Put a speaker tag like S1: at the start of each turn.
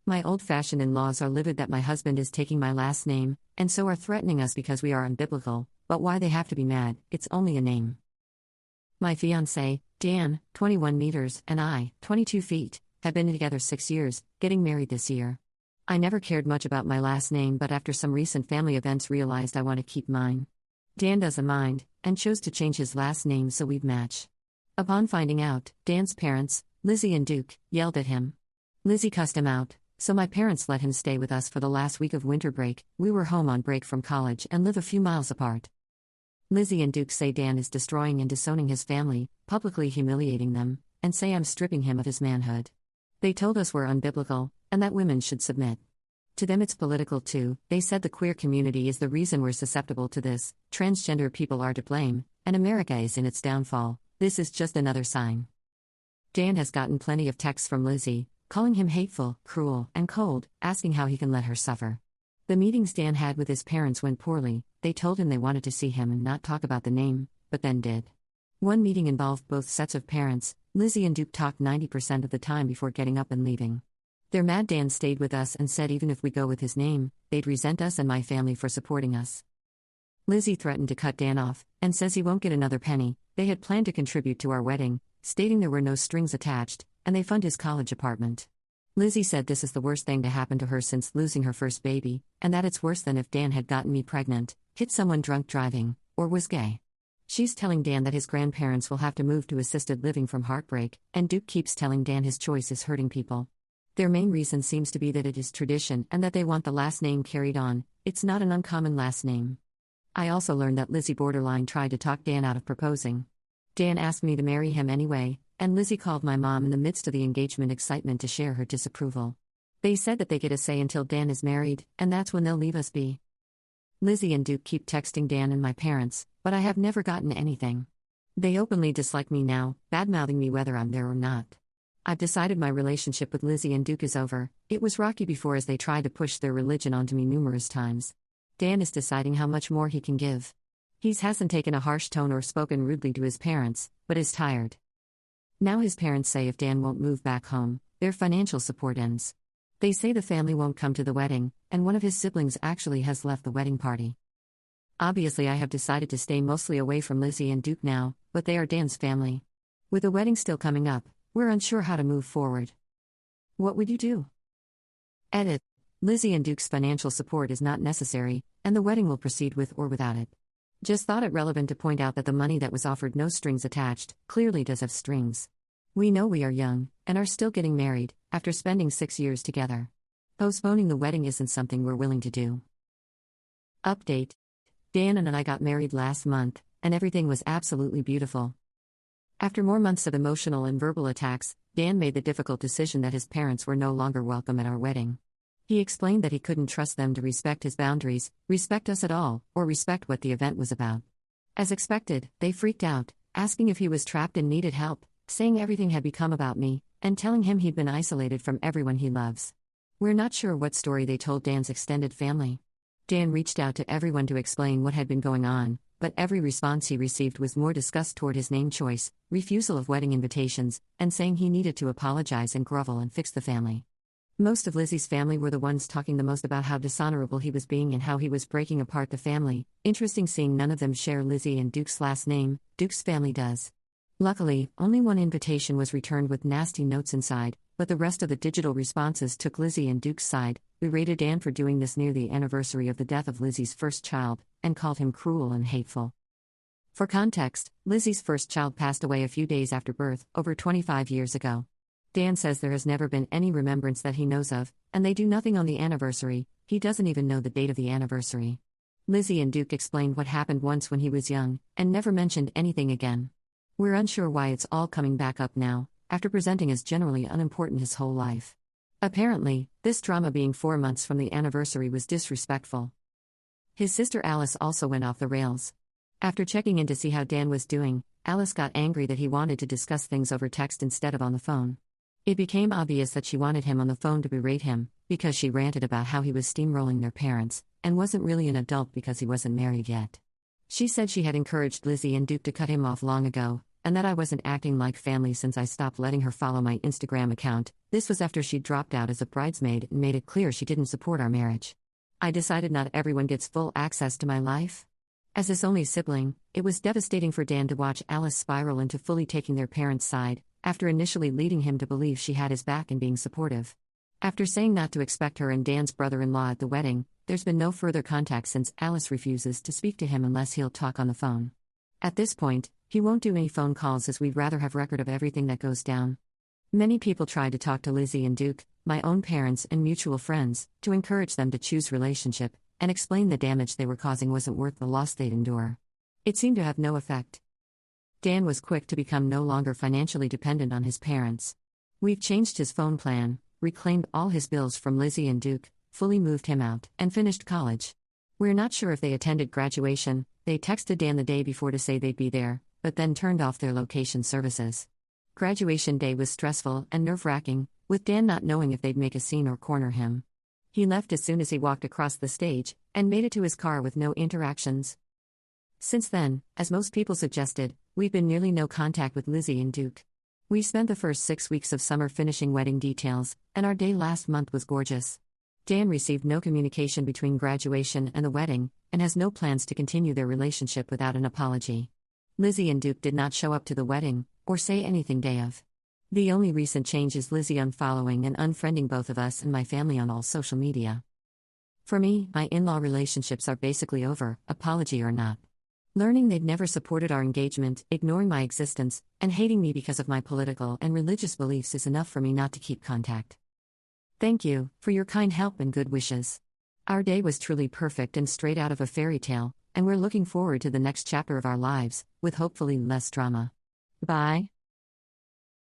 S1: My old-fashioned in-laws are livid that my husband is taking my last name, and so are threatening us because we are unbiblical, but why they have to be mad, it's only a name. My fiancé, Dan, 21 meters, and I, 22 feet, have been together 6 years, getting married this year. I never cared much about my last name, but after some recent family events realized I want to keep mine. Dan doesn't mind, and chose to change his last name so we'd match. Upon finding out, Dan's parents, Lizzie and Duke, yelled at him. Lizzie cussed him out, so my parents let him stay with us for the last week of winter break. We were home on break from college and live a few miles apart. Lizzie and Duke say Dan is destroying and disowning his family, publicly humiliating them, and say I'm stripping him of his manhood. They told us we're unbiblical, and that women should submit. To them it's political too. They said the queer community is the reason we're susceptible to this, transgender people are to blame, and America is in its downfall. This is just another sign. Dan has gotten plenty of texts from Lizzie, calling him hateful, cruel, and cold, asking how he can let her suffer. The meetings Dan had with his parents went poorly. They told him they wanted to see him and not talk about the name, but then did. One meeting involved both sets of parents. Lizzie and Duke talked 90% of the time before getting up and leaving. They're mad Dan stayed with us and said even if we go with his name, they'd resent us and my family for supporting us. Lizzie threatened to cut Dan off, and says he won't get another penny. They had planned to contribute to our wedding, stating there were no strings attached, and they fund his college apartment. Lizzie said this is the worst thing to happen to her since losing her first baby, and that it's worse than if Dan had gotten me pregnant, hit someone drunk driving, or was gay. She's telling Dan that his grandparents will have to move to assisted living from heartbreak, and Duke keeps telling Dan his choice is hurting people. Their main reason seems to be that it is tradition and that they want the last name carried on. It's not an uncommon last name. I also learned that Lizzie borderline tried to talk Dan out of proposing. Dan asked me to marry him anyway, and Lizzie called my mom in the midst of the engagement excitement to share her disapproval. They said that they get a say until Dan is married, and that's when they'll leave us be. Lizzie and Duke keep texting Dan and my parents, but I have never gotten anything. They openly dislike me now, badmouthing me whether I'm there or not. I've decided my relationship with Lizzie and Duke is over. It was rocky before as they tried to push their religion onto me numerous times. Dan is deciding how much more he can give. He hasn't taken a harsh tone or spoken rudely to his parents, but is tired. Now his parents say if Dan won't move back home, their financial support ends. They say the family won't come to the wedding, and one of his siblings actually has left the wedding party. Obviously I have decided to stay mostly away from Lizzie and Duke now, but they are Dan's family. With the wedding still coming up, we're unsure how to move forward. What would you do? Edit. Lizzie and Duke's financial support is not necessary, and the wedding will proceed with or without it. Just thought it relevant to point out that the money that was offered no strings attached, clearly does have strings. We know we are young, and are still getting married, after spending 6 years together. Postponing the wedding isn't something we're willing to do. Update. Dan and I got married last month, and everything was absolutely beautiful. After more months of emotional and verbal attacks, Dan made the difficult decision that his parents were no longer welcome at our wedding. He explained that he couldn't trust them to respect his boundaries, respect us at all, or respect what the event was about. As expected, they freaked out, asking if he was trapped and needed help, saying everything had become about me, and telling him he'd been isolated from everyone he loves. We're not sure what story they told Dan's extended family. Dan reached out to everyone to explain what had been going on, but every response he received was more disgust toward his name choice, refusal of wedding invitations, and saying he needed to apologize and grovel and fix the family. Most of Lizzie's family were the ones talking the most about how dishonorable he was being and how he was breaking apart the family. Interesting seeing none of them share Lizzie and Duke's last name. Duke's family does. Luckily, only one invitation was returned with nasty notes inside, but the rest of the digital responses took Lizzie and Duke's side. We rated Dan for doing this near the anniversary of the death of Lizzie's first child, and called him cruel and hateful. For context, Lizzie's first child passed away a few days after birth, over 25 years ago. Dan says there has never been any remembrance that he knows of, and they do nothing on the anniversary. He doesn't even know the date of the anniversary. Lizzie and Duke explained what happened once when he was young, and never mentioned anything again. We're unsure why it's all coming back up now, after presenting as generally unimportant his whole life. Apparently, this drama being 4 months from the anniversary was disrespectful. His sister Alice also went off the rails. After checking in to see how Dan was doing, Alice got angry that he wanted to discuss things over text instead of on the phone. It became obvious that she wanted him on the phone to berate him, because she ranted about how he was steamrolling their parents, and wasn't really an adult because he wasn't married yet. She said she had encouraged Lizzie and Duke to cut him off long ago, and that I wasn't acting like family since I stopped letting her follow my Instagram account. This was after she dropped out as a bridesmaid and made it clear she didn't support our marriage. I decided not everyone gets full access to my life. As his only sibling, it was devastating for Dan to watch Alice spiral into fully taking their parents' side, after initially leading him to believe she had his back and being supportive. After saying not to expect her and Dan's brother-in-law at the wedding, there's been no further contact since Alice refuses to speak to him unless he'll talk on the phone. At this point, he won't do any phone calls as we'd rather have record of everything that goes down. Many people tried to talk to Lizzie and Duke, my own parents and mutual friends, to encourage them to choose relationship, and explain the damage they were causing wasn't worth the loss they'd endure. It seemed to have no effect. Dan was quick to become no longer financially dependent on his parents. We've changed his phone plan, reclaimed all his bills from Lizzie and Duke, fully moved him out, and finished college. We're not sure if they attended graduation. They texted Dan the day before to say they'd be there, but then turned off their location services. Graduation day was stressful and nerve-wracking, with Dan not knowing if they'd make a scene or corner him. He left as soon as he walked across the stage, and made it to his car with no interactions. Since then, as most people suggested, we've been nearly no contact with Lizzie and Duke. We spent the first 6 weeks of summer finishing wedding details, and our day last month was gorgeous. Dan received no communication between graduation and the wedding, and has no plans to continue their relationship without an apology. Lizzie and Duke did not show up to the wedding, or say anything day of. The only recent change is Lizzie unfollowing and unfriending both of us and my family on all social media. For me, my in-law relationships are basically over, apology or not. Learning they'd never supported our engagement, ignoring my existence, and hating me because of my political and religious beliefs is enough for me not to keep contact. Thank you for your kind help and good wishes. Our day was truly perfect and straight out of a fairy tale, and we're looking forward to the next chapter of our lives, with hopefully less drama. Bye.